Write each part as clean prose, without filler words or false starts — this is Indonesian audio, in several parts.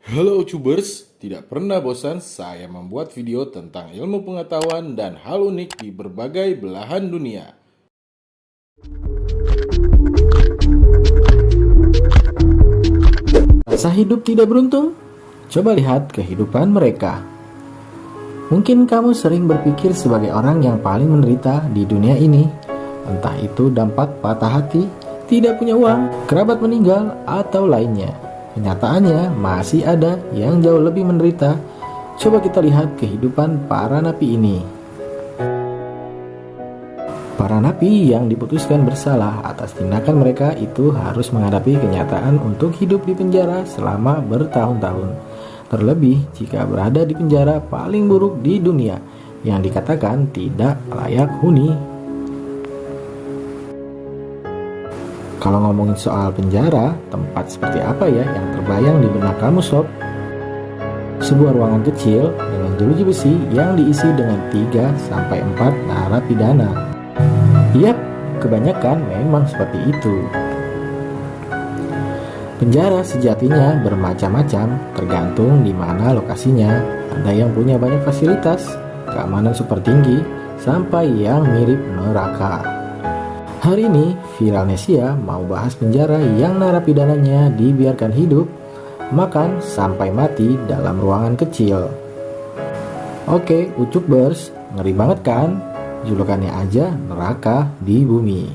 Halo Cubers, tidak pernah bosan saya membuat video tentang ilmu pengetahuan dan hal unik di berbagai belahan dunia. Rasa hidup tidak beruntung? Coba lihat kehidupan mereka. Mungkin kamu sering berpikir sebagai orang yang paling menderita di dunia ini. Entah itu dampak patah hati, tidak punya uang, kerabat meninggal, atau lainnya. Kenyataannya masih ada yang jauh lebih menderita. Coba kita lihat kehidupan para napi ini. Para napi yang diputuskan bersalah atas tindakan mereka itu harus menghadapi kenyataan untuk hidup di penjara selama bertahun-tahun. Terlebih jika berada di penjara paling buruk di dunia yang dikatakan tidak layak huni. Kalau ngomongin soal penjara, tempat seperti apa ya yang terbayang di benak kamu sob? Sebuah ruangan kecil dengan jeruji besi yang diisi dengan 3-4 narapidana. Yap, kebanyakan memang seperti itu. Penjara sejatinya bermacam-macam, tergantung di mana lokasinya. Ada yang punya banyak fasilitas, keamanan super tinggi, sampai yang mirip neraka. Hari ini, Viralnesia mau bahas penjara yang narapidananya dibiarkan hidup, makan sampai mati dalam ruangan kecil. Oke, Ucukbers, ngeri banget kan? Julukannya aja neraka di bumi.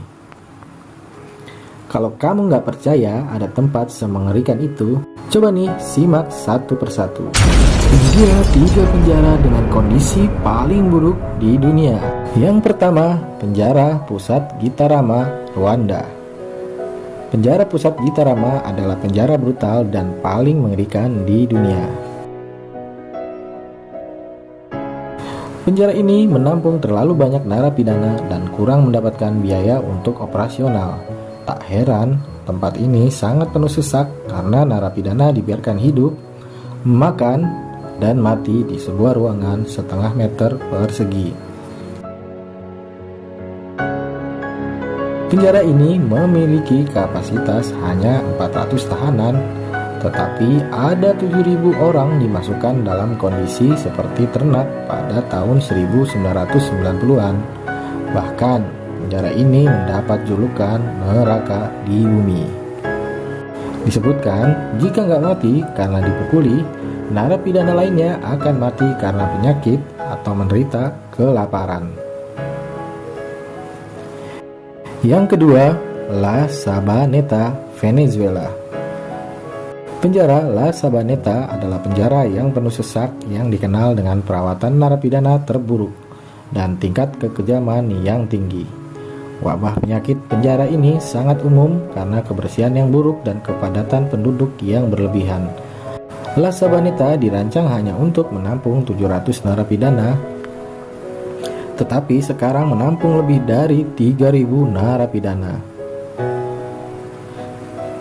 Kalau kamu nggak percaya ada tempat semengerikan itu, coba nih simak satu persatu. Dia 3 penjara dengan kondisi paling buruk di dunia. Yang pertama, penjara pusat Gitarama, Rwanda. Penjara pusat Gitarama adalah penjara brutal dan paling mengerikan di dunia. Penjara ini menampung terlalu banyak narapidana dan kurang mendapatkan biaya untuk operasional. Tak heran, tempat ini sangat penuh sesak karena narapidana dibiarkan hidup, makan, dan mati di sebuah ruangan setengah meter persegi. Penjara ini memiliki kapasitas hanya 400 tahanan, tetapi ada 7.000 orang dimasukkan dalam kondisi seperti ternak pada tahun 1990-an. Bahkan, penjara ini mendapat julukan neraka di bumi. Disebutkan, jika nggak mati karena dipukuli, narapidana lainnya akan mati karena penyakit atau menderita kelaparan. Yang kedua, La Sabaneta, Venezuela. Penjara La Sabaneta adalah penjara yang penuh sesak yang dikenal dengan perawatan narapidana terburuk dan tingkat kekejaman yang tinggi. Wabah penyakit penjara ini sangat umum karena kebersihan yang buruk dan kepadatan penduduk yang berlebihan. La Sabaneta dirancang hanya untuk menampung 700 narapidana, tetapi sekarang menampung lebih dari 3.000 narapidana.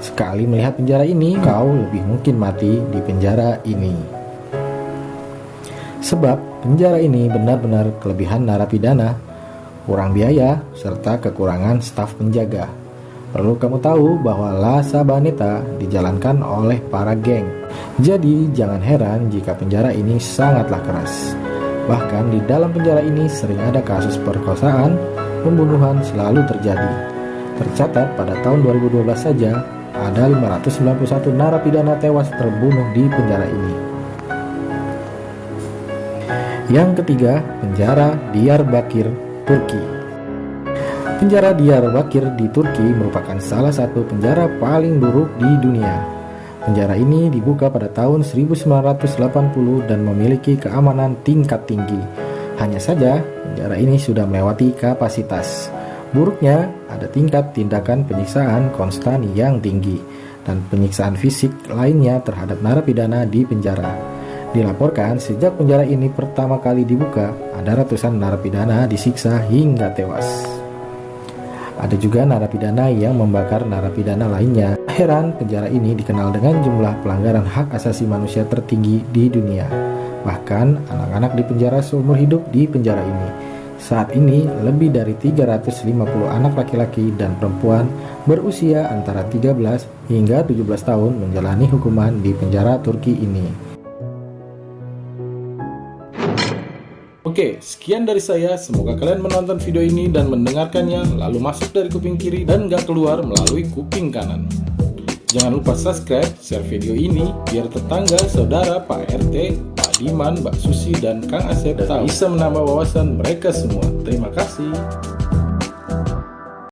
Sekali melihat penjara ini, kau lebih mungkin mati di penjara ini. Sebab penjara ini benar-benar kelebihan narapidana, kurang biaya, serta kekurangan staf penjaga. Perlu kamu tahu bahwa La Sabaneta dijalankan oleh para geng. Jadi jangan heran jika penjara ini sangatlah keras. Bahkan di dalam penjara ini sering ada kasus perkosaan, pembunuhan selalu terjadi. Tercatat pada tahun 2012 saja, ada 591 narapidana tewas terbunuh di penjara ini. Yang ketiga, penjara Diyarbakir, Turki. Penjara Diyarbakir di Turki merupakan salah satu penjara paling buruk di dunia. Penjara ini dibuka pada tahun 1980 dan memiliki keamanan tingkat tinggi. Hanya saja, penjara ini sudah melewati kapasitas. Buruknya, ada tingkat tindakan penyiksaan konstan yang tinggi dan penyiksaan fisik lainnya terhadap narapidana di penjara. Dilaporkan sejak penjara ini pertama kali dibuka, ada ratusan narapidana disiksa hingga tewas. Ada juga narapidana yang membakar narapidana lainnya. Heran, penjara ini dikenal dengan jumlah pelanggaran hak asasi manusia tertinggi di dunia. Bahkan, anak-anak di penjara seumur hidup di penjara ini. Saat ini, lebih dari 350 anak laki-laki dan perempuan berusia antara 13 hingga 17 tahun menjalani hukuman di penjara Turki ini. Oke, sekian dari saya. Semoga kalian menonton video ini dan mendengarkannya, lalu masuk dari kuping kiri dan gak keluar melalui kuping kanan. Jangan lupa subscribe, share video ini, biar tetangga, saudara, Pak RT, Pak Diman, Mbak Susi, dan Kang Asep bisa menambah wawasan mereka semua. Terima kasih.